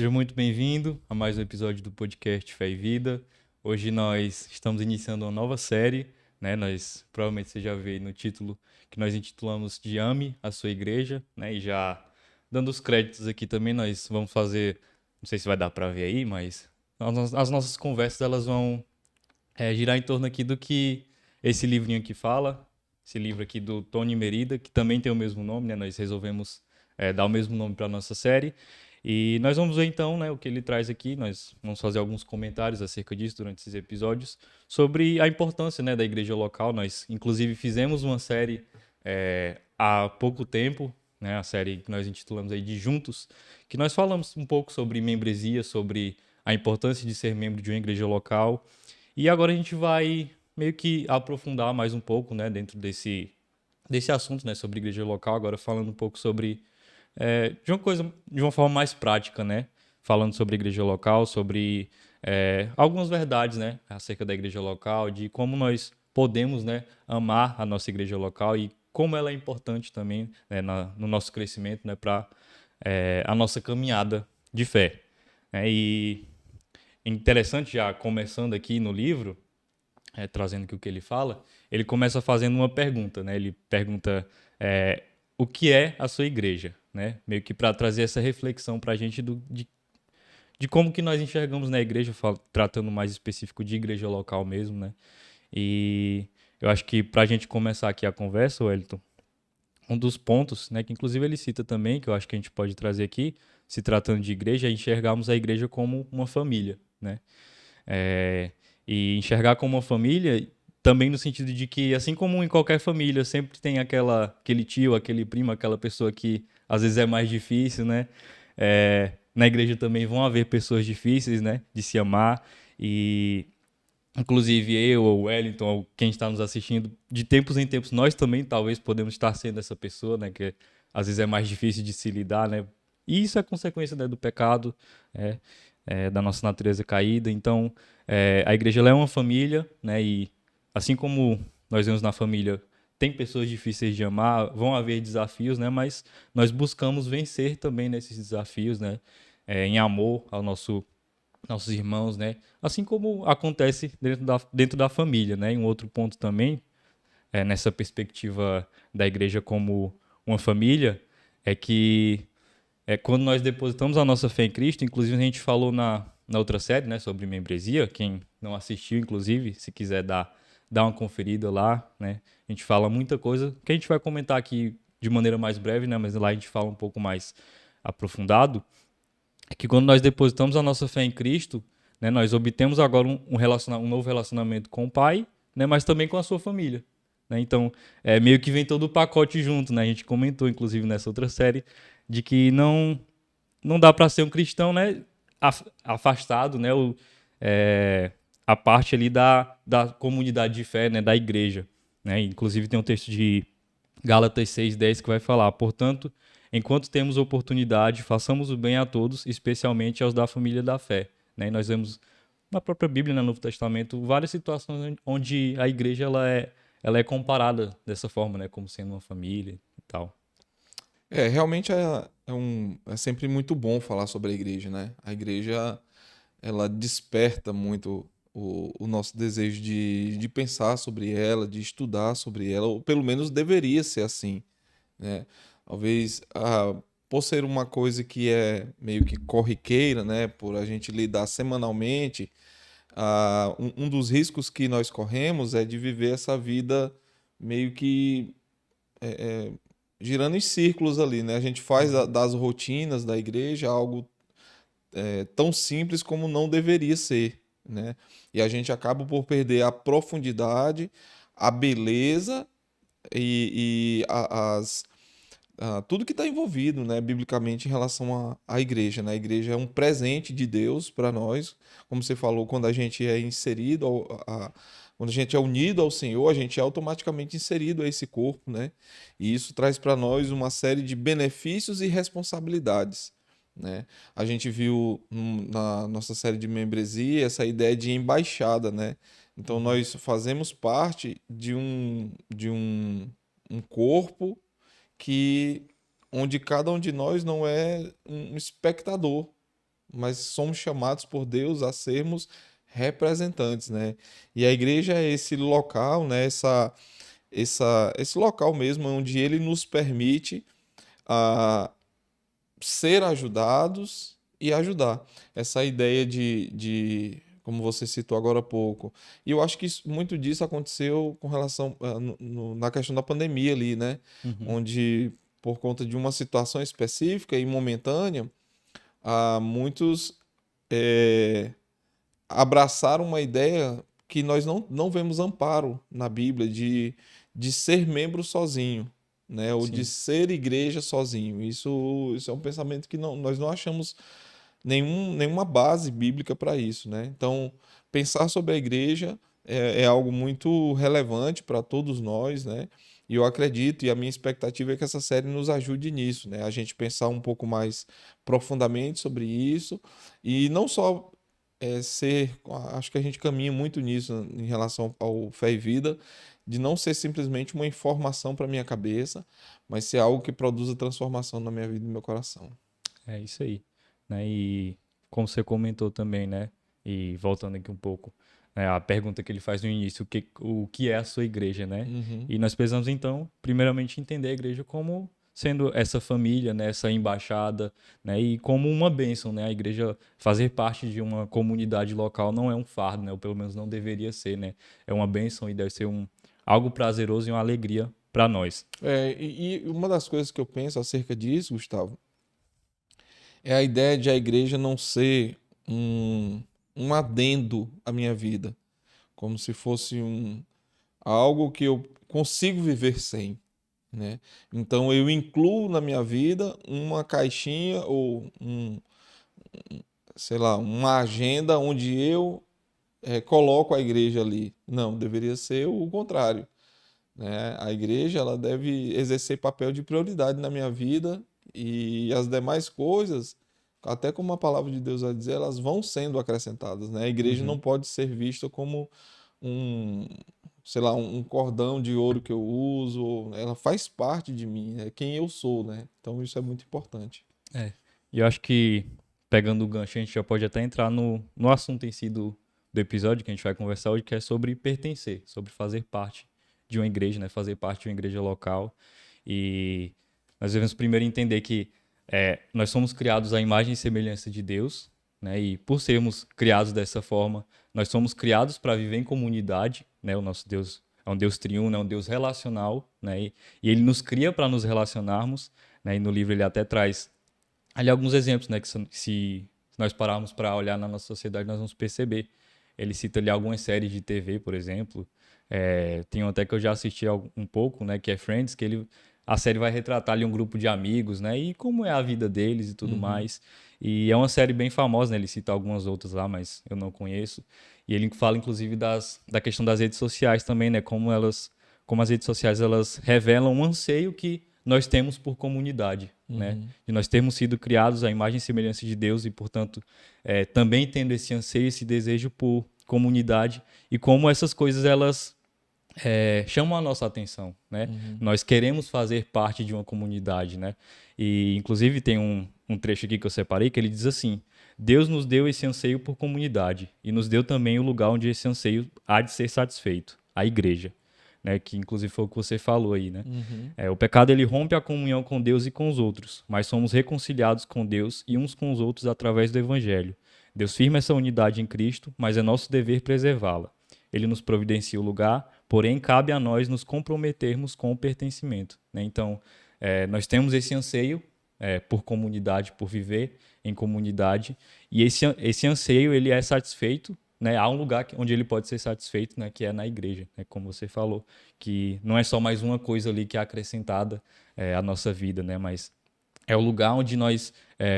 Seja muito bem-vindo a mais um episódio do podcast Fé e Vida. Hoje nós estamos iniciando uma nova série, né? Nós provavelmente você já viu aí no título que nós intitulamos de Ame a Sua Igreja, né? E já dando os créditos aqui também, nós vamos fazer, não sei se vai dar para ver aí, mas as nossas conversas elas vão girar em torno aqui do que esse livrinho aqui fala, esse livro aqui do Tony Merida, que também tem o mesmo nome, né? Nós resolvemos dar o mesmo nome para a nossa série. E nós vamos ver então, né, o que ele traz aqui. Nós vamos fazer alguns comentários acerca disso durante esses episódios, sobre a importância, né, da igreja local. Nós, inclusive, fizemos uma série há pouco tempo, né, a série que nós intitulamos aí de Juntos, que nós falamos um pouco sobre membresia, sobre a importância de ser membro de uma igreja local. E agora a gente vai meio que aprofundar mais um pouco, né, dentro desse assunto, né, sobre igreja local, agora falando um pouco sobre de uma forma mais prática, né? Falando sobre a igreja local, sobre algumas verdades, né? Acerca da igreja local, de como nós podemos, né? Amar a nossa igreja local e como ela é importante também, né, no nosso crescimento, né? Para a nossa caminhada de fé. Né? E interessante, já começando aqui no livro, trazendo aqui o que ele fala, ele começa fazendo uma pergunta, né? Ele pergunta o que é a sua igreja, né? Meio que para trazer essa reflexão para a gente de como que nós enxergamos na igreja, tratando mais específico de igreja local mesmo, né? E eu acho que para a gente começar aqui a conversa, Wellington, um dos pontos, né, que inclusive ele cita também, que eu acho que a gente pode trazer aqui, se tratando de igreja, é enxergarmos a igreja como uma família, né? É, e enxergar como uma família também no sentido de que, assim como em qualquer família, sempre tem aquele tio, aquele primo, aquela pessoa que às vezes é mais difícil, né? Na igreja também vão haver pessoas difíceis, né? De se amar. E, inclusive, eu, ou o Wellington, ou quem está nos assistindo, de tempos em tempos, nós também talvez podemos estar sendo essa pessoa, né? Que às vezes é mais difícil de se lidar, né? E isso é consequência, né, do pecado, é, da nossa natureza caída. Então, a igreja ela é uma família, né? E assim como nós vemos na família, tem pessoas difíceis de amar, vão haver desafios, né? Mas nós buscamos vencer também nesses desafios, né? Em amor ao nossos irmãos, né? Assim como acontece dentro da família, né? E um outro ponto também, nessa perspectiva da igreja como uma família, é que quando nós depositamos a nossa fé em Cristo, inclusive a gente falou na outra série, né, sobre membresia, quem não assistiu, inclusive, se quiser dar uma conferida lá, né, a gente fala muita coisa que a gente vai comentar aqui de maneira mais breve, né, mas lá a gente fala um pouco mais aprofundado, é que quando nós depositamos a nossa fé em Cristo, né, nós obtemos agora um novo relacionamento com o Pai, né, mas também com a sua família. Né? Então, meio que vem todo o pacote junto. Né? A gente comentou, inclusive, nessa outra série, de que não dá para ser um cristão, né, afastado, né, a parte ali da comunidade de fé, né, da igreja. Né? Inclusive, tem um texto de Gálatas 6:10 que vai falar: portanto, enquanto temos oportunidade, façamos o bem a todos, especialmente aos da família da fé. Né? E nós vemos na própria Bíblia, no Novo Testamento, várias situações onde a igreja ela é comparada dessa forma, né? Como sendo uma família e tal. Realmente é sempre muito bom falar sobre a igreja, né? A igreja, ela desperta muito o nosso desejo de pensar sobre ela, de estudar sobre ela, ou pelo menos deveria ser assim, né? Talvez, por ser uma coisa que é meio que corriqueira, né? Por a gente lidar semanalmente, um dos riscos que nós corremos é de viver essa vida meio que girando em círculos ali, né? A gente faz Uhum. das rotinas da igreja algo tão simples como não deveria ser, né? E a gente acaba por perder a profundidade, a beleza e tudo que está envolvido, né, biblicamente em relação à igreja, né? A igreja é um presente de Deus para nós, como você falou, quando a gente é inserido, quando a gente é unido ao Senhor, a gente é automaticamente inserido a esse corpo, né? E isso traz para nós uma série de benefícios e responsabilidades, né? A gente viu na nossa série de membresia essa ideia de embaixada, né? Então Uhum. nós fazemos parte de um corpo que onde cada um de nós não é um espectador, mas somos chamados por Deus a sermos representantes, né? E a igreja é esse local, né? Esse local mesmo onde ele nos permite a ser ajudados e ajudar. Essa ideia como você citou agora há pouco. E eu acho que muito disso aconteceu com relação na questão da pandemia ali, né? Uhum. Onde, por conta de uma situação específica e momentânea, muitos eh, abraçaram uma ideia que nós não vemos amparo na Bíblia de ser membro sozinho, né? Ou de Sim. ser igreja sozinho. Isso é um pensamento que nós não achamos nenhuma base bíblica para isso, né? Então, pensar sobre a igreja é algo muito relevante para todos nós, né? E eu acredito, e a minha expectativa é que essa série nos ajude nisso, né? A gente pensar um pouco mais profundamente sobre isso e não só ser, acho que a gente caminha muito nisso em relação ao Fé e Vida, de não ser simplesmente uma informação para minha cabeça, mas ser algo que produza transformação na minha vida e no meu coração. É isso aí, né? E como você comentou também, né? E voltando aqui um pouco, né? A pergunta que ele faz no início, o que é a sua igreja, né? Uhum. E nós precisamos então, primeiramente, entender a igreja como sendo essa família, né? Essa embaixada, né? E como uma bênção, né? A igreja fazer parte de uma comunidade local não é um fardo, né? Ou pelo menos não deveria ser, né? É uma bênção e deve ser algo prazeroso e uma alegria para nós. E uma das coisas que eu penso acerca disso, Gustavo, é a ideia de a igreja não ser um adendo à minha vida, como se fosse algo que eu consigo viver sem, né? Então eu incluo na minha vida uma caixinha ou sei lá, uma agenda onde eu coloco a igreja ali. Não, deveria ser o contrário, né? A igreja ela deve exercer papel de prioridade na minha vida e as demais coisas, até como a palavra de Deus vai dizer, elas vão sendo acrescentadas, né? A igreja não Uhum. pode ser vista como um, sei lá, um cordão de ouro que eu uso, ela faz parte de mim, é quem eu sou, né? Então isso é muito importante. É. E eu acho que, pegando o gancho, a gente já pode até entrar no assunto em si do episódio que a gente vai conversar hoje, que é sobre pertencer, sobre fazer parte de uma igreja, né? Fazer parte de uma igreja local. E nós devemos primeiro entender que nós somos criados à imagem e semelhança de Deus, né? E por sermos criados dessa forma, nós somos criados para viver em comunidade, né? O nosso Deus é um Deus triuno, é um Deus relacional, né? E ele nos cria para nos relacionarmos, né? E no livro ele até traz ali alguns exemplos, né, que se nós pararmos para olhar na nossa sociedade, nós vamos perceber. Ele cita ali algumas séries de TV, por exemplo. Tem um até que eu já assisti um pouco, né, que é Friends, a série vai retratar ali um grupo de amigos, né, e como é a vida deles e tudo Uhum. mais. E é uma série bem famosa, né, ele cita algumas outras lá, mas eu não conheço. E ele fala, inclusive, da questão das redes sociais também, né, como as redes sociais elas revelam um anseio que nós temos por comunidade, né? Uhum. De nós termos sido criados à imagem e semelhança de Deus e, portanto, também tendo esse anseio, esse desejo por comunidade e como essas coisas elas chamam a nossa atenção, né? Uhum. Nós queremos fazer parte de uma comunidade, né? E, inclusive, tem um trecho aqui que eu separei que ele diz assim: Deus nos deu esse anseio por comunidade e nos deu também o lugar onde esse anseio há de ser satisfeito, a igreja, né? Que, inclusive, foi o que você falou aí, né? Uhum. O pecado ele rompe a comunhão com Deus e com os outros, mas somos reconciliados com Deus e uns com os outros através do Evangelho. Deus firma essa unidade em Cristo, mas é nosso dever preservá-la. Ele nos providencia o lugar, porém cabe a nós nos comprometermos com o pertencimento, né? Então, nós temos esse anseio por comunidade, por viver em comunidade, e esse anseio ele é satisfeito, né? Há um lugar onde ele pode ser satisfeito, né? Que é na igreja, né? Como você falou, que não é só mais uma coisa ali que é acrescentada à nossa vida, né? Mas é o lugar onde nós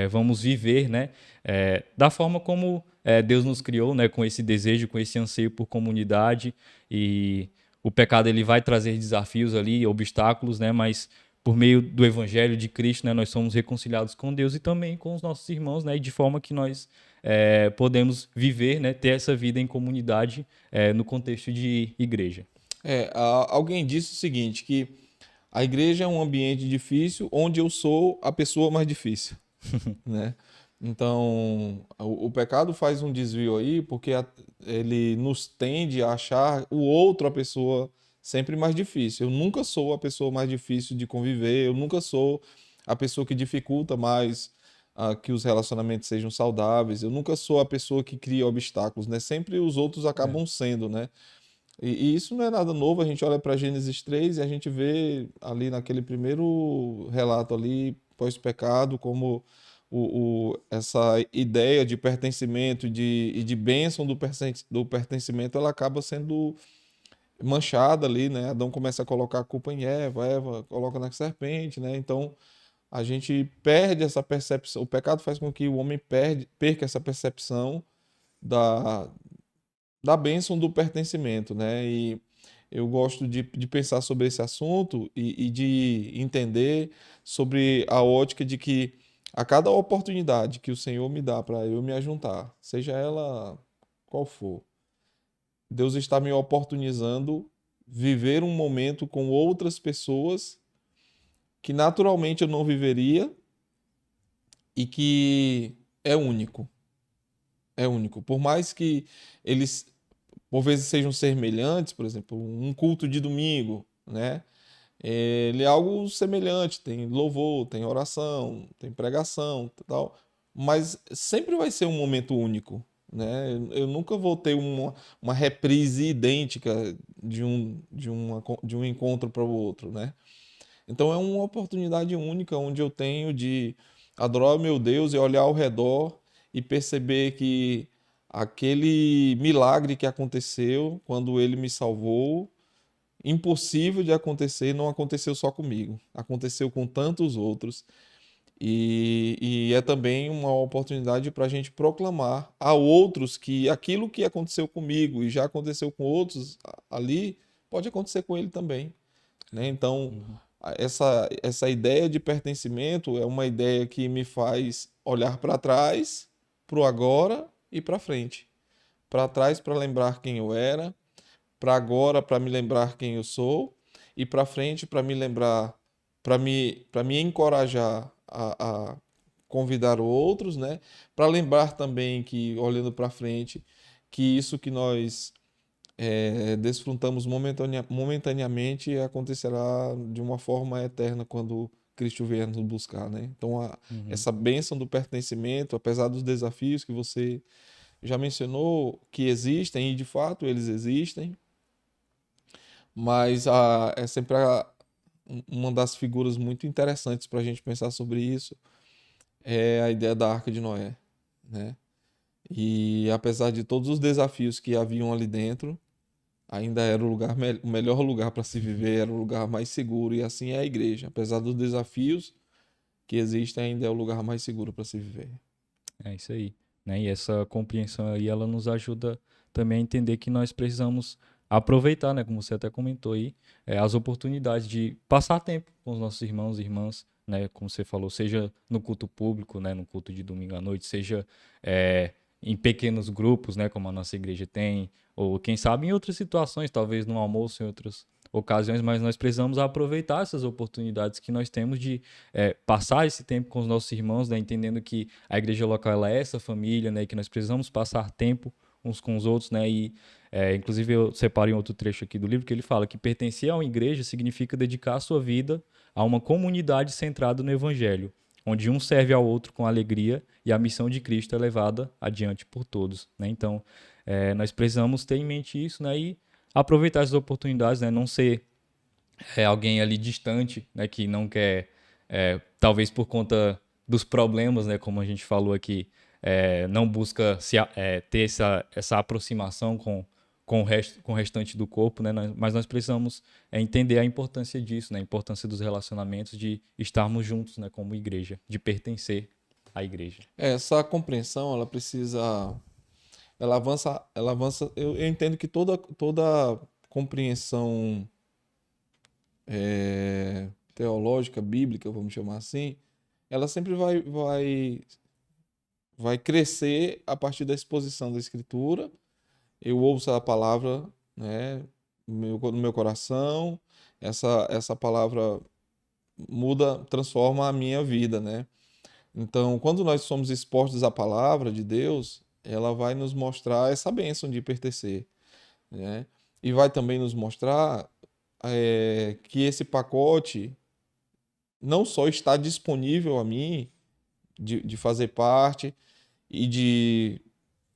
vamos viver, né? Da forma como Deus nos criou, né? Com esse desejo, com esse anseio por comunidade. E o pecado ele vai trazer desafios ali, obstáculos, né? Mas por meio do Evangelho de Cristo, né? Nós somos reconciliados com Deus e também com os nossos irmãos, né? E de forma que nós podemos viver, né? Ter essa vida em comunidade no contexto de igreja. Alguém disse o seguinte, que a igreja é um ambiente difícil onde eu sou a pessoa mais difícil, né? Então, o pecado faz um desvio aí porque ele nos tende a achar o outro a pessoa sempre mais difícil. Eu nunca sou a pessoa mais difícil de conviver, eu nunca sou a pessoa que dificulta mais que os relacionamentos sejam saudáveis, eu nunca sou a pessoa que cria obstáculos, né? Sempre os outros É, acabam sendo, né? E isso não é nada novo, a gente olha para Gênesis 3 e a gente vê ali naquele primeiro relato ali, pós-pecado, como essa ideia de pertencimento e de bênção do pertencimento, ela acaba sendo manchada ali, né? Adão começa a colocar a culpa em Eva, Eva coloca na serpente, né? Então a gente perde essa percepção, o pecado faz com que o homem perca essa percepção da, da bênção do pertencimento, né? E eu gosto de pensar sobre esse assunto e de entender sobre a ótica de que a cada oportunidade que o Senhor me dá para eu me ajuntar, seja ela qual for, Deus está me oportunizando viver um momento com outras pessoas que naturalmente eu não viveria e que é único. É único. Por mais que eles por vezes sejam semelhantes, por exemplo, um culto de domingo, né? Ele é algo semelhante, tem louvor, tem oração, tem pregação, tal, mas sempre vai ser um momento único, né? Eu nunca vou ter uma reprise idêntica de um encontro para o outro, né? Então é uma oportunidade única onde eu tenho de adorar o meu Deus e olhar ao redor e perceber que aquele milagre que aconteceu quando ele me salvou, impossível de acontecer, não aconteceu só comigo, aconteceu com tantos outros. E é também uma oportunidade para a gente proclamar a outros que aquilo que aconteceu comigo e já aconteceu com outros ali, pode acontecer com ele também, né? Então, uhum, essa ideia de pertencimento é uma ideia que me faz olhar para trás, para o agora e para frente. Para trás para lembrar quem eu era, para agora para me lembrar quem eu sou e para frente para me lembrar, para me encorajar a convidar outros, né? Para lembrar também que olhando para frente que isso que nós desfrutamos momentaneamente acontecerá de uma forma eterna quando Cristo vier nos buscar, né? Então, uhum. essa bênção do pertencimento, apesar dos desafios que você já mencionou que existem, e de fato eles existem, mas é sempre uma das figuras muito interessantes para a gente pensar sobre isso é a ideia da Arca de Noé, né? E apesar de todos os desafios que haviam ali dentro, ainda era o melhor lugar para se viver, era o lugar mais seguro, e assim é a igreja. Apesar dos desafios que existem, ainda é o lugar mais seguro para se viver. É isso aí, né? E essa compreensão aí, ela nos ajuda também a entender que nós precisamos aproveitar, né? Como você até comentou aí, as oportunidades de passar tempo com os nossos irmãos e irmãs, né? Como você falou, seja no culto público, né? No culto de domingo à noite, seja em pequenos grupos, né? Como a nossa igreja tem, ou quem sabe em outras situações, talvez no almoço, em outras ocasiões, mas nós precisamos aproveitar essas oportunidades que nós temos de passar esse tempo com os nossos irmãos, né? Entendendo que a igreja local ela é essa família, né? Que nós precisamos passar tempo uns com os outros, né? E inclusive eu separei um outro trecho aqui do livro que ele fala que pertencer a uma igreja significa dedicar a sua vida a uma comunidade centrada no evangelho, onde um serve ao outro com alegria e a missão de Cristo é levada adiante por todos, né? Então, nós precisamos ter em mente isso, né? E aproveitar essas oportunidades, né? Não ser alguém ali distante, né? Que não quer, talvez por conta dos problemas, né? Como a gente falou aqui, não busca ter essa aproximação com o restante do corpo, né? Mas nós precisamos entender a importância disso, né? A importância dos relacionamentos, de estarmos juntos, né? Como igreja, de pertencer à igreja. Essa compreensão, ela precisa, ela avança. Eu entendo que toda compreensão teológica, bíblica, vamos chamar assim, ela sempre vai crescer a partir da exposição da Escritura. Eu ouço a palavra, né, no meu coração, essa palavra muda, transforma a minha vida, né? Então, quando nós somos expostos à palavra de Deus, ela vai nos mostrar essa bênção de pertencer, né? E vai também nos mostrar que esse pacote não só está disponível a mim, de fazer parte e de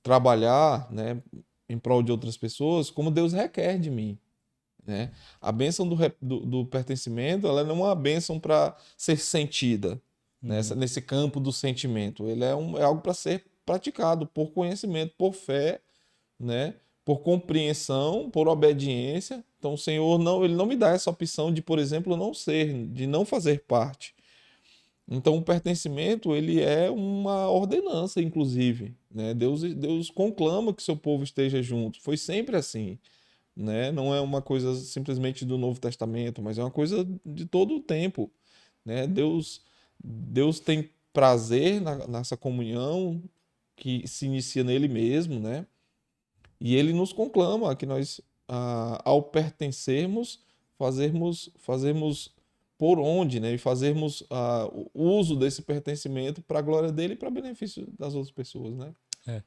trabalhar, né, em prol de outras pessoas, como Deus requer de mim, né? A bênção do pertencimento, ela não é uma bênção para ser sentida, né? Uhum. Nesse campo do sentimento. Ele é algo para ser praticado por conhecimento, por fé, né? Por compreensão, por obediência. Então, o Senhor não, ele não me dá essa opção de, por exemplo, não ser, de não fazer parte. Então, o pertencimento, ele é uma ordenança, inclusive, né? Deus conclama que seu povo esteja junto. Foi sempre assim, né? Não é uma coisa simplesmente do Novo Testamento, mas é uma coisa de todo o tempo, né? Deus tem prazer nessa comunhão que se inicia nele mesmo, né? E ele nos conclama que nós, ao pertencermos, fazermos por onde, né? E fazermos o uso desse pertencimento para a glória dele e para benefício das outras pessoas, né? É.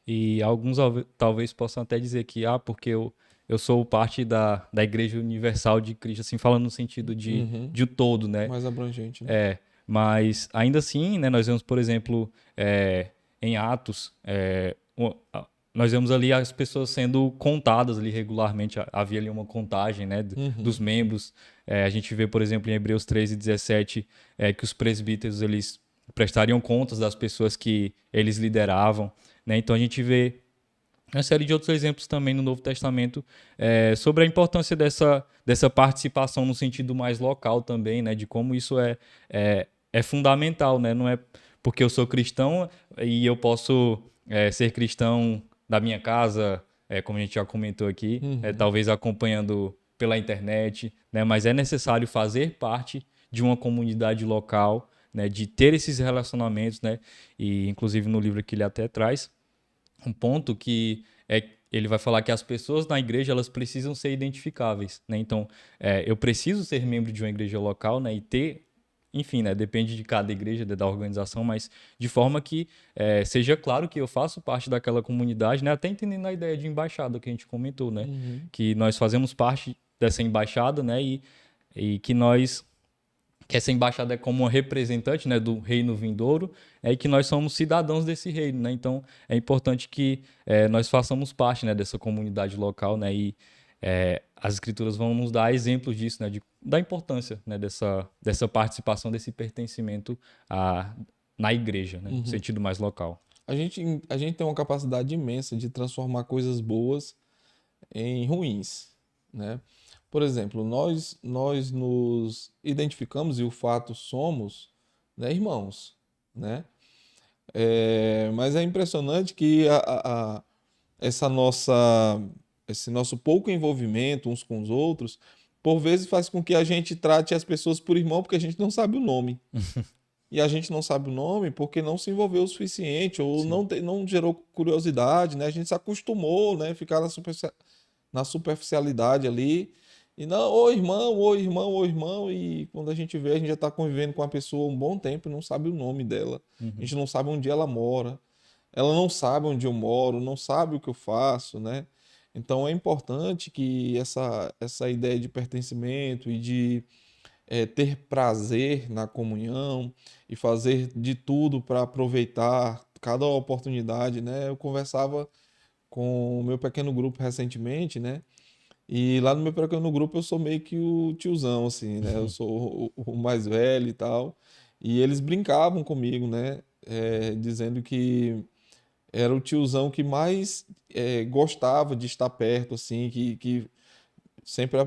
E alguns talvez possam até dizer que, porque eu sou parte da Igreja Universal de Cristo, assim, falando no sentido Uhum. de um todo, né? Mais abrangente, né? Mas ainda assim, né, nós vemos, por exemplo, em Atos, nós vemos ali as pessoas sendo contadas ali regularmente, havia ali uma contagem, né, dos Uhum. membros. A gente vê, por exemplo, em Hebreus 13:17, que os presbíteros eles prestariam contas das pessoas que eles lideravam, né? Então a gente vê uma série de outros exemplos também no Novo Testamento sobre a importância dessa participação no sentido mais local também, né? De como isso é fundamental, né? Não é porque eu sou cristão e eu posso ser cristão da minha casa, como a gente já comentou aqui, Uhum. talvez acompanhando pela internet, né? Mas é necessário fazer parte de uma comunidade local, né? De ter esses relacionamentos, né? E inclusive no livro que ele até traz um ponto que ele vai falar que as pessoas na igreja elas precisam ser identificáveis, né? Então, eu preciso ser membro de uma igreja local, né? E ter, enfim, né? Depende de cada igreja, da organização, mas de forma que seja claro que eu faço parte daquela comunidade, né? Até entendendo a ideia de embaixada que a gente comentou, né? Uhum. Que nós fazemos parte dessa embaixada, né? E que essa embaixada é como uma representante, né, do reino vindouro, e que nós somos cidadãos desse reino, né? Então é importante que nós façamos parte, né, dessa comunidade local, né? E as escrituras vão nos dar exemplos disso, né, da importância, né, dessa participação, desse pertencimento na igreja, né, no Uhum. sentido mais local. A gente tem uma capacidade imensa de transformar coisas boas em ruins, né? Por exemplo, nós nos identificamos e o fato somos, né, irmãos, né? Mas é impressionante que essa nossa, esse nosso pouco envolvimento uns com os outros, por vezes faz com que a gente trate as pessoas por irmão porque a gente não sabe o nome. E a gente não sabe o nome porque não se envolveu o suficiente ou Sim. não gerou curiosidade, né? A gente se acostumou, né? Ficar na superficialidade ali. E não, ô irmão, ô irmão, ô irmão. E quando a gente vê, a gente já está convivendo com a pessoa um bom tempo e não sabe o nome dela. A Uhum. gente não sabe onde ela mora. Ela não sabe onde eu moro, não sabe o que eu faço, né? Então é importante que essa ideia de pertencimento e de ter prazer na comunhão e fazer de tudo para aproveitar cada oportunidade, né? Eu conversava com o meu pequeno grupo recentemente, né? E lá no meu pequeno grupo eu sou meio que o tiozão, assim, né? Eu sou o mais velho e tal. E eles brincavam comigo, né? Dizendo que era o tiozão que mais gostava de estar perto, assim, que sempre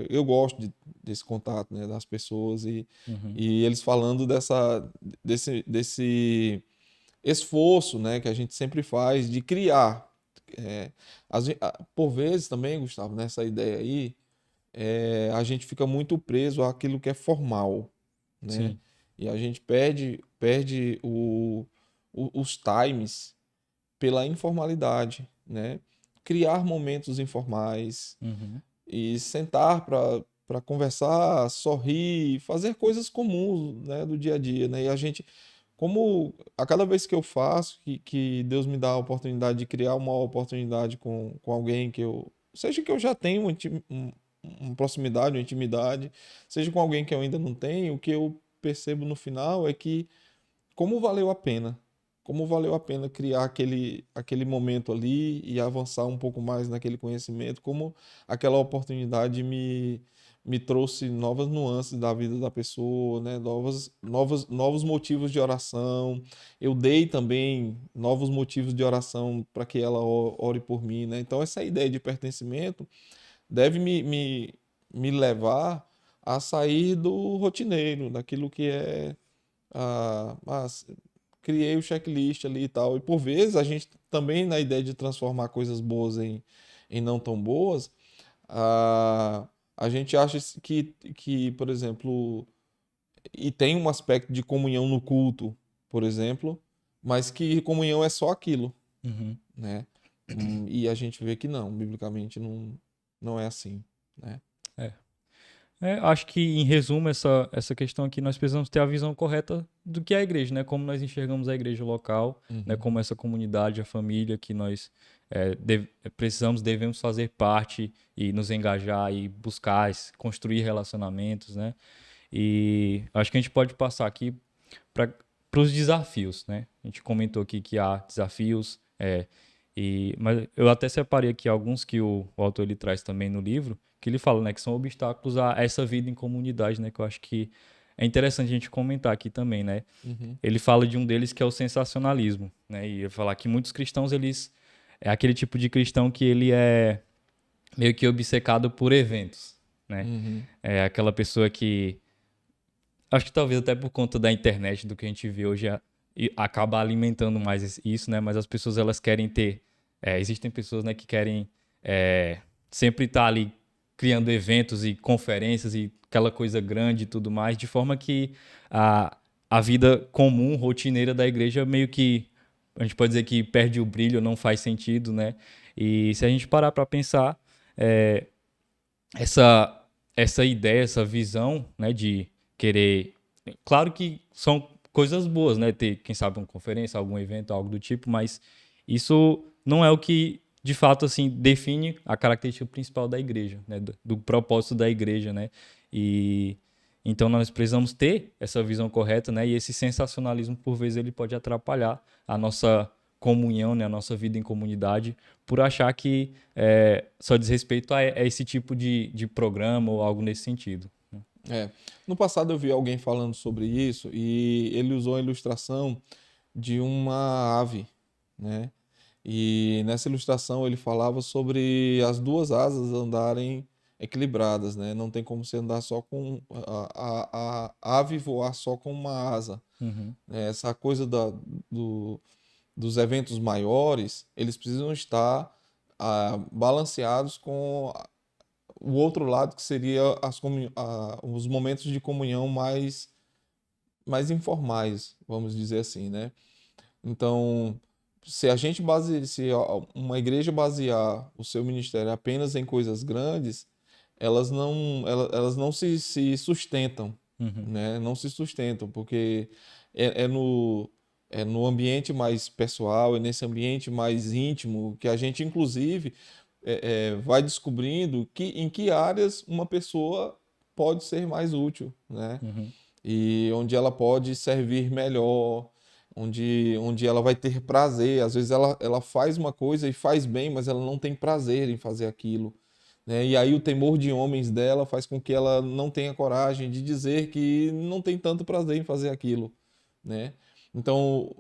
eu gosto desse contato, né, das pessoas Uhum. e eles falando desse esforço, né, que a gente sempre faz de criar. É, por vezes também, Gustavo, nessa ideia aí, a gente fica muito preso àquilo que é formal, né? Sim. E a gente perde os times pela informalidade, né? Criar momentos informais, Uhum. e sentar para conversar, sorrir, fazer coisas comuns, né, do dia a dia, né? E a gente como a cada vez que eu faço, que Deus me dá a oportunidade de criar uma oportunidade com alguém seja que eu já tenho uma proximidade, uma intimidade, seja com alguém que eu ainda não tenho, o que eu percebo no final é que como valeu a pena. Como valeu a pena criar aquele momento ali e avançar um pouco mais naquele conhecimento, como aquela oportunidade me trouxe novas nuances da vida da pessoa, né? Novos motivos de oração. Eu dei também novos motivos de oração para que ela ore por mim, né? Então, essa ideia de pertencimento deve me levar a sair do rotineiro, daquilo que é criei o checklist ali e tal. E por vezes a gente também, na ideia de transformar coisas boas em não tão boas, a gente acha que, por exemplo, e tem um aspecto de comunhão no culto, por exemplo, mas que comunhão é só aquilo, Uhum. né? E a gente vê que não, biblicamente não é assim, né? É. Acho que, em resumo, essa questão aqui, nós precisamos ter a visão correta do que é a igreja, né? Como nós enxergamos a igreja local, né? Uhum. Como essa comunidade, a família que nós devemos fazer parte e nos engajar e buscar, construir relacionamentos, né? E acho que a gente pode passar aqui para os desafios, né? A gente comentou aqui que há desafios, mas eu até separei aqui alguns que o autor ele traz também no livro, que ele fala, né, que são obstáculos a essa vida em comunidade, né, que eu acho que é interessante a gente comentar aqui também, né? Uhum. Ele fala de um deles que é o sensacionalismo, né? E ele fala que muitos cristãos eles é aquele tipo de cristão que ele é meio que obcecado por eventos, né? Uhum. É aquela pessoa que acho que talvez até por conta da internet, do que a gente vê hoje, e acaba alimentando mais isso, né? Mas as pessoas elas querem ter. Existem pessoas, né, que querem sempre estar ali criando eventos e conferências e aquela coisa grande e tudo mais, de forma que a vida comum, rotineira da igreja meio que a gente pode dizer que perde o brilho, não faz sentido, né? E se a gente parar para pensar, é, essa essa ideia, essa visão, né, de querer, claro que são coisas boas, né, ter, quem sabe, uma conferência, algum evento, algo do tipo, mas isso não é o que de fato assim define a característica principal da igreja, né, do propósito da igreja, né? E então nós precisamos ter essa visão correta, né? E esse sensacionalismo por vezes ele pode atrapalhar a nossa comunhão, né, a nossa vida em comunidade, por achar que só diz respeito a esse tipo de programa ou algo nesse sentido. É. No passado eu vi alguém falando sobre isso e ele usou a ilustração de uma ave, né? E nessa ilustração ele falava sobre as duas asas andarem equilibradas, né? Não tem como você andar só com a ave voar só com uma asa, Uhum, né? Essa coisa do, dos eventos maiores, eles precisam estar balanceados com o outro lado que seria os momentos de comunhão mais informais, vamos dizer assim, né? Então, se uma igreja basear o seu ministério apenas em coisas grandes, elas não se sustentam, uhum, né? Não se sustentam, porque é, é no, é no ambiente mais pessoal, é nesse ambiente mais íntimo que a gente, inclusive, vai descobrindo em que áreas uma pessoa pode ser mais útil, né? uhum, E onde ela pode servir melhor, onde ela vai ter prazer. Às vezes ela faz uma coisa e faz bem, mas ela não tem prazer em fazer aquilo, né? E aí o temor de homens dela faz com que ela não tenha coragem de dizer que não tem tanto prazer em fazer aquilo, né? Então,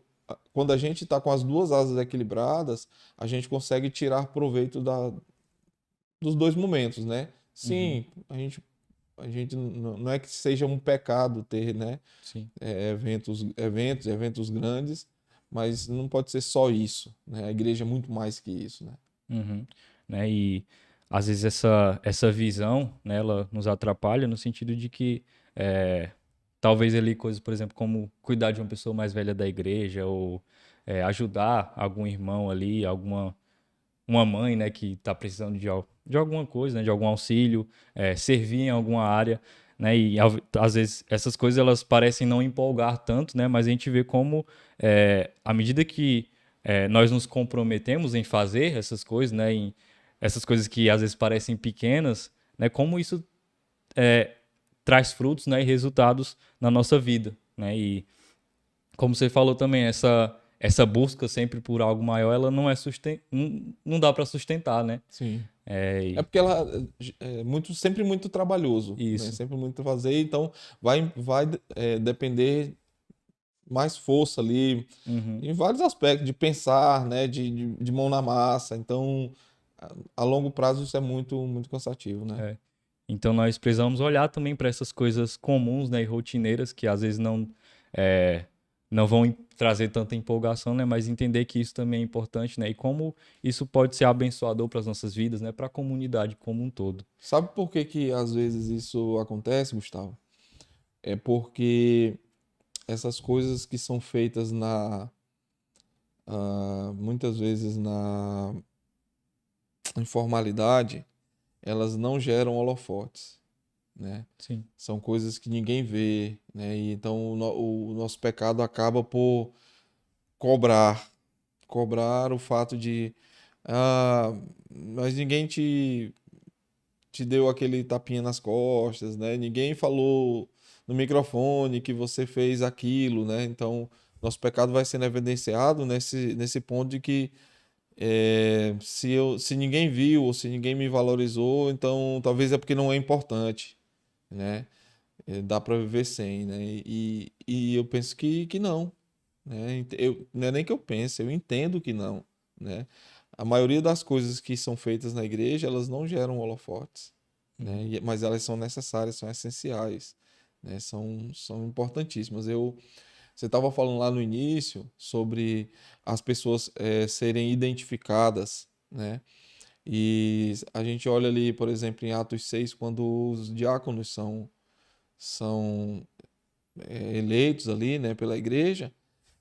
quando a gente está com as duas asas equilibradas, a gente consegue tirar proveito dos dois momentos, né? uhum, Sim, a gente não é que seja um pecado ter, né, sim. eventos grandes, mas não pode ser só isso, né? A igreja é muito mais que isso, né? Uhum. Né? E às vezes essa visão, né, ela nos atrapalha no sentido de que talvez ali coisas, por exemplo, como cuidar de uma pessoa mais velha da igreja ou ajudar algum irmão ali, uma mãe, né, que está precisando de alguma coisa, né, de algum auxílio, servir em alguma área. né? E às vezes essas coisas elas parecem não empolgar tanto, né? Mas a gente vê como à medida que nós nos comprometemos em fazer essas coisas, né? Em essas coisas que às vezes parecem pequenas, né? Como isso traz frutos, né? E resultados na nossa vida, né? E como você falou também, essa busca sempre por algo maior, ela não é não dá para sustentar, né? Sim. É, É porque ela é sempre muito trabalhoso, né? isso. Sempre muito fazer, então vai depender mais força ali Uhum. em vários aspectos, de pensar, né? De mão na massa. Então, a longo prazo isso é muito cansativo, né? É. Então nós precisamos olhar também para essas coisas comuns, né, e rotineiras que às vezes é, não vão trazer tanta empolgação, né, mas entender que isso também é importante, né, e como isso pode ser abençoador para as nossas vidas, né, para a comunidade como um todo. Sabe por que que às vezes isso acontece, Gustavo? É porque essas coisas que são feitas muitas vezes na informalidade, elas não geram holofotes, né? Sim. São coisas que ninguém vê, né? E então o nosso pecado acaba por cobrar, cobrar o fato de, ah, mas ninguém te deu aquele tapinha nas costas, né? Ninguém falou no microfone que você fez aquilo, né? Então, nosso pecado vai sendo evidenciado nesse ponto de que se ninguém viu ou se ninguém me valorizou, então talvez é porque não é importante, né? Dá para viver sem, né? E eu penso que não, né? Não é nem que eu pense, eu entendo que não, né? A maioria das coisas que são feitas na igreja, elas não geram holofotes, né? Uhum. Mas elas são necessárias, são essenciais, né? São importantíssimas. Você estava falando lá no início sobre as pessoas serem identificadas, né? E a gente olha ali, por exemplo, em Atos 6, quando os diáconos são eleitos ali, né, pela igreja,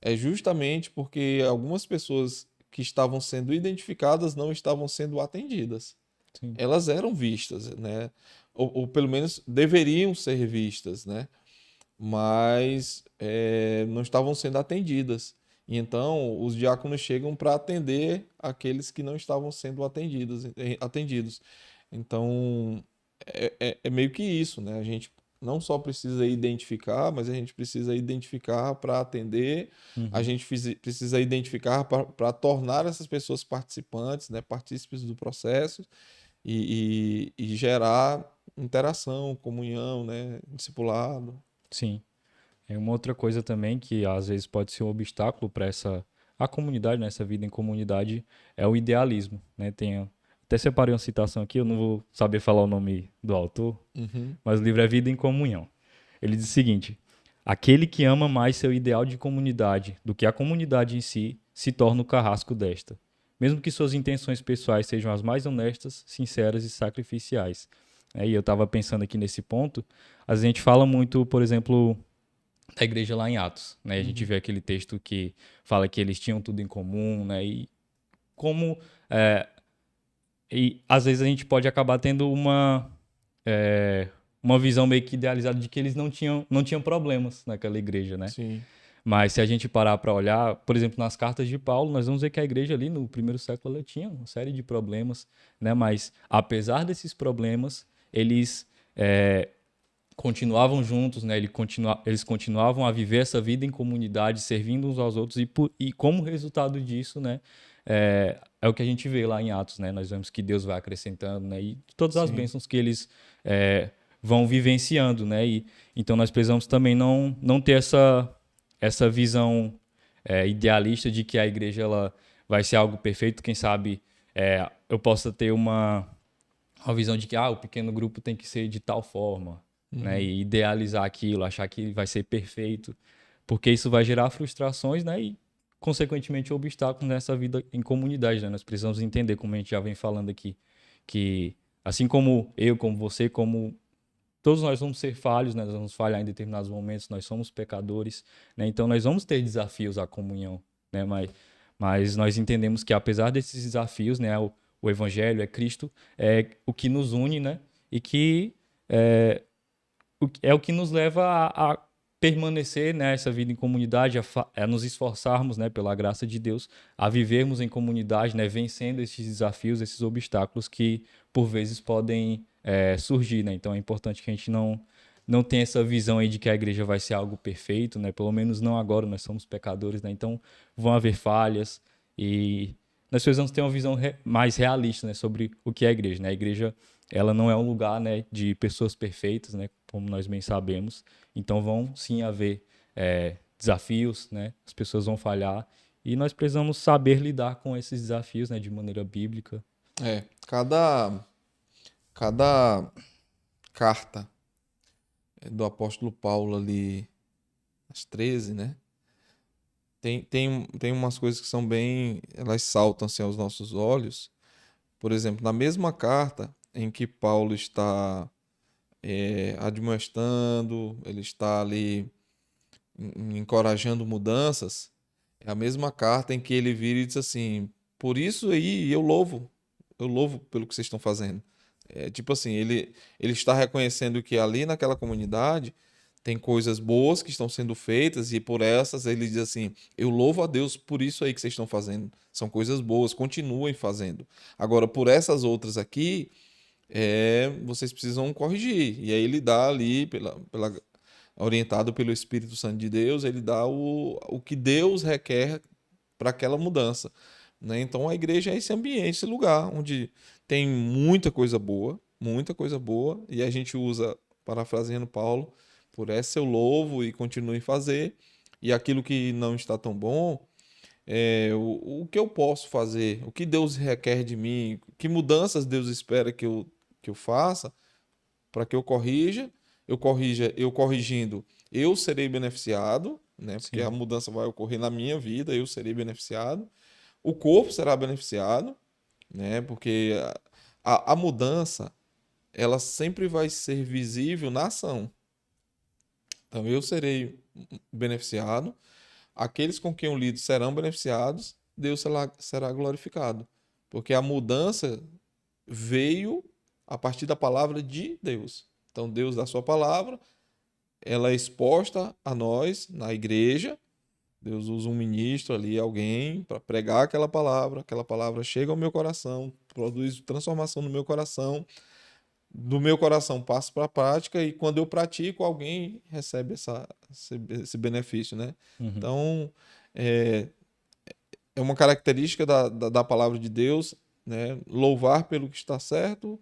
é justamente porque algumas pessoas que estavam sendo identificadas não estavam sendo atendidas. Sim. Elas eram vistas, né? Ou pelo menos deveriam ser vistas, né? Mas não estavam sendo atendidas. E então os diáconos chegam para atender aqueles que não estavam sendo atendidos. Então é meio que isso, né? A gente não só precisa identificar, mas a gente precisa identificar para atender, a Uhum. gente precisa identificar para tornar essas pessoas participantes, né? Partícipes do processo e gerar interação, comunhão, né? Discipulado. Sim. É uma outra coisa também que às vezes pode ser um obstáculo para a comunidade, né, essa vida em comunidade, é o idealismo, né? Até separei uma citação aqui, eu não vou saber falar o nome do autor, Uhum. mas o livro é Vida em Comunhão. Ele diz o seguinte: aquele que ama mais seu ideal de comunidade do que a comunidade em si, se torna o carrasco desta, mesmo que suas intenções pessoais sejam as mais honestas, sinceras e sacrificiais. E eu estava pensando aqui nesse ponto, a gente fala muito, por exemplo, da igreja lá em Atos, né? A gente Uhum. vê aquele texto que fala que eles tinham tudo em comum, né? E como é, e às vezes a gente pode acabar tendo uma visão meio que idealizada de que eles não tinham problemas naquela igreja, né? Sim. Mas se a gente parar para olhar, por exemplo, nas cartas de Paulo, nós vamos ver que a igreja ali no primeiro século ela tinha uma série de problemas, né? Mas apesar desses problemas, eles continuavam juntos, né? Eles continuavam a viver essa vida em comunidade, servindo uns aos outros, e como resultado disso, né? É o que a gente vê lá em Atos, né? Nós vemos que Deus vai acrescentando, né? E todas as Sim. bênçãos que eles vão vivenciando, né? E então nós precisamos também não ter essa visão idealista de que a igreja ela vai ser algo perfeito. Quem sabe eu possa ter uma visão de que o pequeno grupo tem que ser de tal forma, né? Uhum. E idealizar aquilo, achar que vai ser perfeito, porque isso vai gerar frustrações, né? E consequentemente obstáculos nessa vida em comunidade, né? Nós precisamos entender, como a gente já vem falando aqui, que assim como eu, como você, como todos nós vamos ser falhos, né? Nós vamos falhar em determinados momentos, nós somos pecadores, né? Então nós vamos ter desafios à comunhão, né? Mas nós entendemos que apesar desses desafios, né? O Evangelho é Cristo, é o que nos une, né? E que é o que nos leva a permanecer nessa vida em comunidade, a nos esforçarmos, né, pela graça de Deus, a vivermos em comunidade, né, vencendo esses desafios, esses obstáculos que por vezes podem surgir, né? Então é importante que a gente não tenha essa visão aí de que a igreja vai ser algo perfeito, né? Pelo menos não agora, nós somos pecadores, né? Então vão haver falhas e nós precisamos ter uma visão mais realista, né, sobre o que é a igreja, né? A igreja, ela não é um lugar, né, de pessoas perfeitas, né, como nós bem sabemos. Então vão sim haver desafios, né? As pessoas vão falhar e nós precisamos saber lidar com esses desafios, né, de maneira bíblica. Cada carta do apóstolo Paulo ali, as 13, né? Tem umas coisas que são bem, elas saltam assim aos nossos olhos. Por exemplo, na mesma carta em que Paulo está admoestando, ele está ali encorajando mudanças, é a mesma carta em que ele vira e diz assim: por isso aí eu louvo pelo que vocês estão fazendo. É tipo assim, ele está reconhecendo que ali naquela comunidade tem coisas boas que estão sendo feitas e por essas ele diz assim: eu louvo a Deus por isso aí que vocês estão fazendo. São coisas boas, continuem fazendo. Agora, por essas outras aqui, vocês precisam corrigir. E aí ele dá ali, orientado pelo Espírito Santo de Deus, ele dá o que Deus requer para aquela mudança, né? Então a igreja é esse ambiente, esse lugar onde tem muita coisa boa, e a gente usa, parafraseando Paulo, por essa eu louvo e continuo em fazer, e aquilo que não está tão bom, o que eu posso fazer, o que Deus requer de mim, que mudanças Deus espera que eu faça para que eu corrigindo, eu serei beneficiado, né? Porque a Sim, mudança vai ocorrer na minha vida, eu serei beneficiado, o corpo será beneficiado, né? Porque a mudança, ela sempre vai ser visível na ação. Então eu serei beneficiado, aqueles com quem eu lido serão beneficiados, Deus será glorificado. Porque a mudança veio a partir da palavra de Deus. Então Deus dá sua palavra, ela é exposta a nós na igreja. Deus usa um ministro ali, alguém, para pregar aquela palavra chega ao meu coração, produz transformação no meu coração, do meu coração passa para a prática e quando eu pratico, alguém recebe esse benefício, né? uhum, Então, é, é uma característica da palavra de Deus, né? Louvar pelo que está certo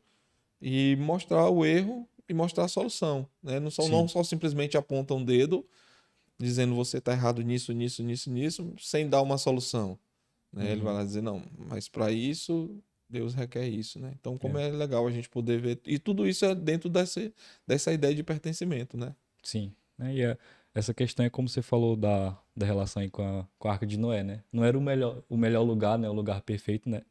e mostrar o erro e mostrar a solução, né? Não sim, só simplesmente aponta um dedo dizendo você está errado nisso, nisso, nisso, nisso, sem dar uma solução, né? Ele vai uhum, lá dizer, não, mas para isso Deus requer isso, né? Então, como é, é legal a gente poder ver, e tudo isso é dentro dessa ideia de pertencimento, né? sim. Essa questão é como você falou da relação aí com a Arca de Noé, né? Não era o melhor lugar, né? O lugar perfeito, né?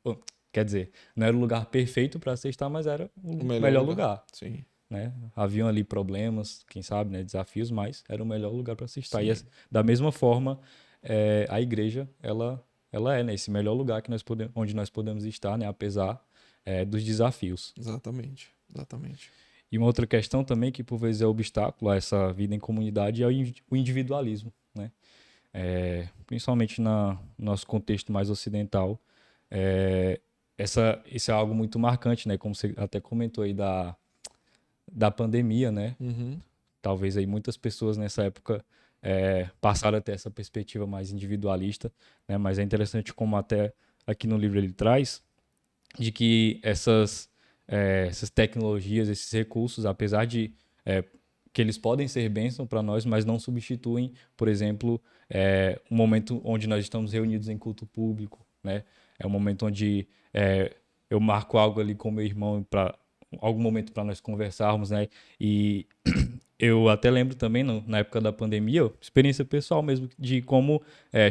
Quer dizer, não era o lugar perfeito para se estar, mas era O o melhor melhor lugar. lugar, Sim, né? Haviam ali problemas, quem sabe, né? Desafios, mas era o melhor lugar para se estar. sim, Da mesma forma, a igreja, ela é, né? Esse melhor lugar que onde nós podemos estar, né? Apesar, dos desafios. exatamente, exatamente. E uma outra questão também que por vezes é obstáculo a essa vida em comunidade é o individualismo, né? Principalmente no nosso contexto mais ocidental, é, isso é algo muito marcante, né? Como você até comentou aí da pandemia, né? Uhum, Talvez aí muitas pessoas nessa época passaram a ter essa perspectiva mais individualista, né? Mas é interessante como até aqui no livro ele traz de que essas tecnologias, esses recursos, apesar de que eles podem ser bênção para nós, mas não substituem, por exemplo, um momento onde nós estamos reunidos em culto público, né? É um momento onde eu marco algo ali com meu irmão para algum momento para nós conversarmos, né? E eu até lembro também, na época da pandemia, experiência pessoal mesmo, de como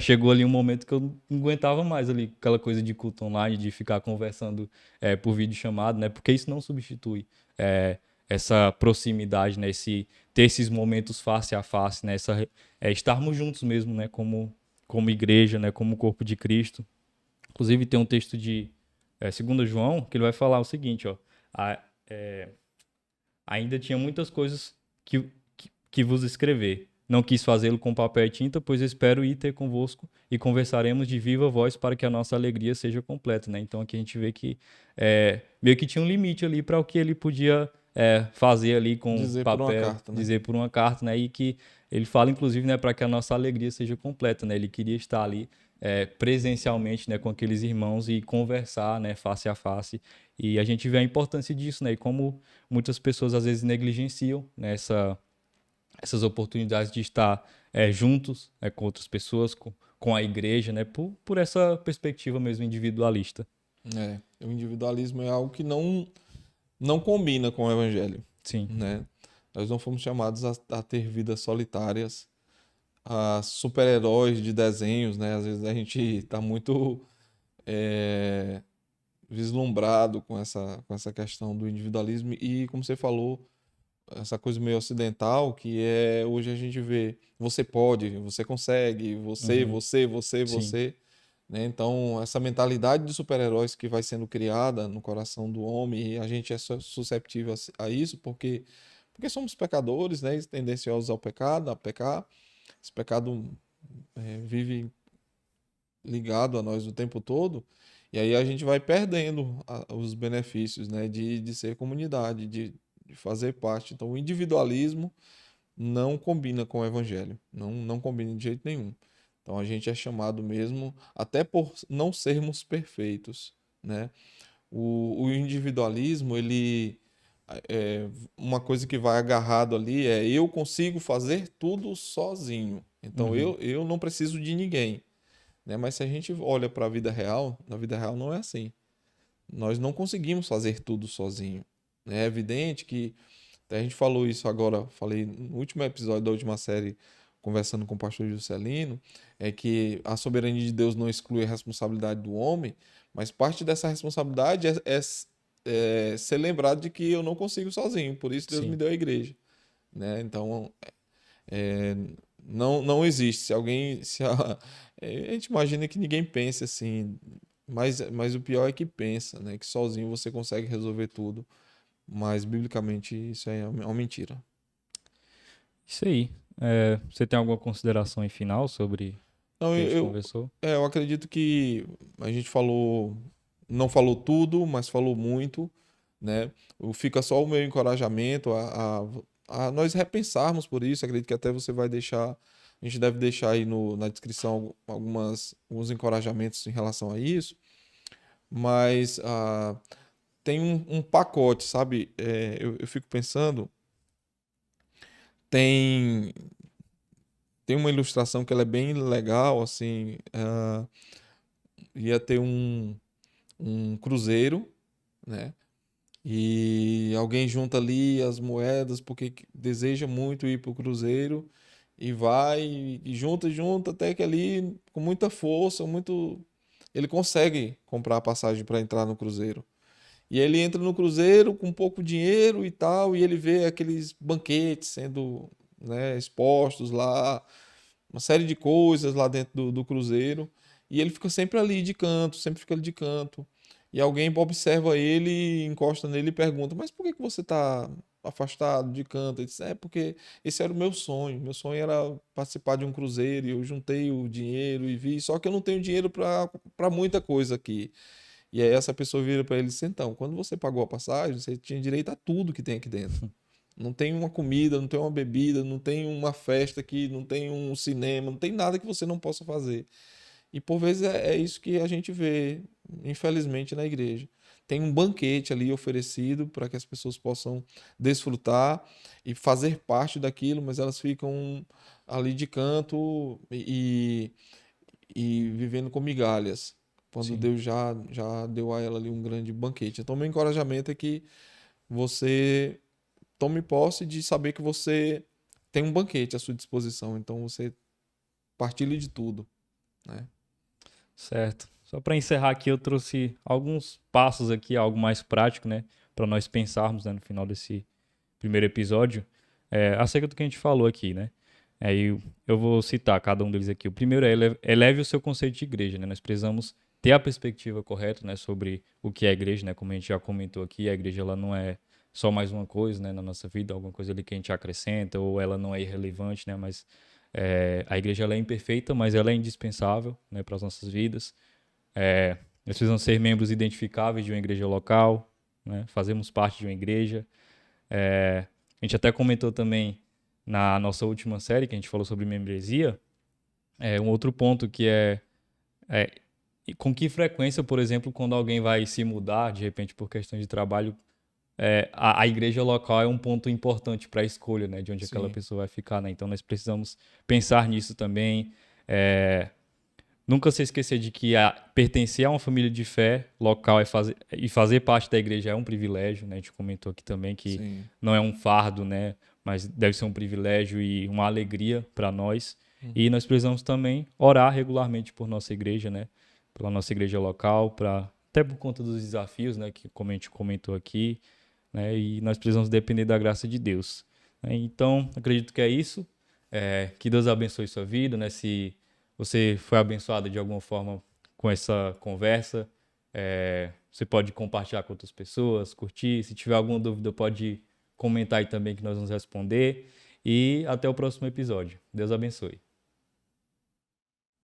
chegou ali um momento que eu não aguentava mais ali, aquela coisa de culto online, de ficar conversando por vídeo chamado, né? Porque isso não substitui é, essa proximidade, né? Ter esses momentos face a face, né? Estarmos juntos mesmo, né? Como igreja, né? Como corpo de Cristo. Inclusive tem um texto de 2 João que ele vai falar o seguinte, ó. A- é, ainda tinha muitas coisas que vos escrever. Não quis fazê-lo com papel e tinta, pois espero ir ter convosco e conversaremos de viva voz para que a nossa alegria seja completa, né? Então aqui a gente vê que meio que tinha um limite ali para o que ele podia fazer ali com Dizer por uma papel, carta, né? dizer por uma carta, né? E que ele fala, inclusive, né, para que a nossa alegria seja completa, né? Ele queria estar ali presencialmente, né, com aqueles irmãos e conversar, né, face a face. E a gente vê a importância disso, né? E como muitas pessoas às vezes negligenciam, né, essas oportunidades de estar juntos, com outras pessoas, com a igreja, né, por essa perspectiva mesmo individualista. O individualismo é algo que não combina com o evangelho, Sim, né? Nós não fomos chamados a ter vidas solitárias, a super-heróis de desenhos, né? Às vezes a gente está muito é, vislumbrado com essa questão do individualismo e, como você falou, essa coisa meio ocidental que hoje a gente vê, você pode, você consegue, você, uhum, você, você, sim, você, né? Então, essa mentalidade de super-heróis que vai sendo criada no coração do homem, e a gente é susceptível a isso porque somos pecadores, né? Tendenciosos ao pecado, a pecar. Esse pecado vive ligado a nós o tempo todo, e aí a gente vai perdendo os benefícios, né, de ser comunidade, de fazer parte. Então, o individualismo não combina com o evangelho, não combina de jeito nenhum. Então, a gente é chamado mesmo, até por não sermos perfeitos, né? O individualismo, uma coisa que vai agarrado ali eu consigo fazer tudo sozinho. Então, uhum, eu não preciso de ninguém, né? Mas se a gente olha para a vida real, na vida real não é assim. Nós não conseguimos fazer tudo sozinho, né? É evidente que até a gente falou isso agora, falei no último episódio da última série, conversando com o pastor Juscelino, é que a soberania de Deus não exclui a responsabilidade do homem, mas parte dessa responsabilidade é ser lembrado de que eu não consigo sozinho, por isso Deus me sim. deu a igreja, né? Então, é, não existe. Se alguém. A gente imagina que ninguém pense assim, mas o pior é que pensa, né? Que sozinho você consegue resolver tudo. Mas biblicamente isso aí é uma mentira. Isso aí. Você tem alguma consideração em final sobre o Então que a gente conversou? eu acredito que a gente não falou tudo, mas falou muito, né? Fica só o meu encorajamento a nós repensarmos por isso. Acredito que até você vai deixar, a gente deve deixar aí na descrição alguns encorajamentos em relação a isso, mas tem um pacote, sabe? Eu fico pensando, tem, tem uma ilustração que ela é bem legal, assim, ia ter um cruzeiro, né? E alguém junta ali as moedas porque deseja muito ir para o cruzeiro e vai e junta até que ali com muita força, ele consegue comprar a passagem para entrar no cruzeiro. E ele entra no cruzeiro com pouco dinheiro e tal, e ele vê aqueles banquetes sendo, né, expostos lá, uma série de coisas lá dentro do cruzeiro, e ele fica sempre ali de canto, sempre fica ali de canto. E alguém observa ele, encosta nele e pergunta: Mas por que que você está afastado de canto? Ele diz: É porque esse era o meu sonho. Meu sonho era participar de um cruzeiro e eu juntei o dinheiro e vi, só que eu não tenho dinheiro para muita coisa aqui. E aí essa pessoa vira para ele e diz: Então, quando você pagou a passagem, você tinha direito a tudo que tem aqui dentro. Não tem uma comida, não tem uma bebida, não tem uma festa aqui, não tem um cinema, não tem nada que você não possa fazer. E por vezes é isso que a gente vê, infelizmente, na igreja. Tem um banquete ali oferecido para que as pessoas possam desfrutar e fazer parte daquilo, mas elas ficam ali de canto e vivendo com migalhas, quando Sim. Deus já deu a ela ali um grande banquete. Então, meu encorajamento é que você tome posse de saber que você tem um banquete à sua disposição, então você partilhe de tudo, né? Certo. Só para encerrar aqui, eu trouxe alguns passos aqui, algo mais prático, né, para nós pensarmos, né, no final desse primeiro episódio, acerca do que a gente falou aqui, né? Aí eu vou citar cada um deles aqui. O primeiro é eleve o seu conceito de igreja, né? Nós precisamos ter a perspectiva correta, né, sobre o que é a igreja, né? Como a gente já comentou aqui, a igreja ela não é só mais uma coisa, né, na nossa vida, alguma coisa ali que a gente acrescenta, ou ela não é irrelevante, né, mas a igreja ela é imperfeita, mas ela é indispensável, né, para as nossas vidas. Nós precisamos ser membros identificáveis de uma igreja local, né, fazemos parte de uma igreja. A gente até comentou também na nossa última série, que a gente falou sobre membresia, um outro ponto que é e com que frequência, por exemplo, quando alguém vai se mudar, de repente por questão de trabalho, a igreja local é um ponto importante para a escolha, né, de onde aquela Sim, pessoa vai ficar, né? Então nós precisamos pensar nisso também. Nunca se esquecer de que pertencer a uma família de fé local e fazer parte da igreja é um privilégio, né? A gente comentou aqui também que sim. não é um fardo, né? Mas deve ser um privilégio e uma alegria para nós. E Uhum. nós precisamos também orar regularmente por nossa igreja, né? Pela nossa igreja local, até por conta dos desafios, né? Que como a gente comentou aqui, né? E nós precisamos depender da graça de Deus, né? Então, acredito que é isso. Que Deus abençoe sua vida, né? Se você foi abençoado de alguma forma com essa conversa, você pode compartilhar com outras pessoas, curtir. Se tiver alguma dúvida, pode comentar aí também que nós vamos responder. E até o próximo episódio. Deus abençoe.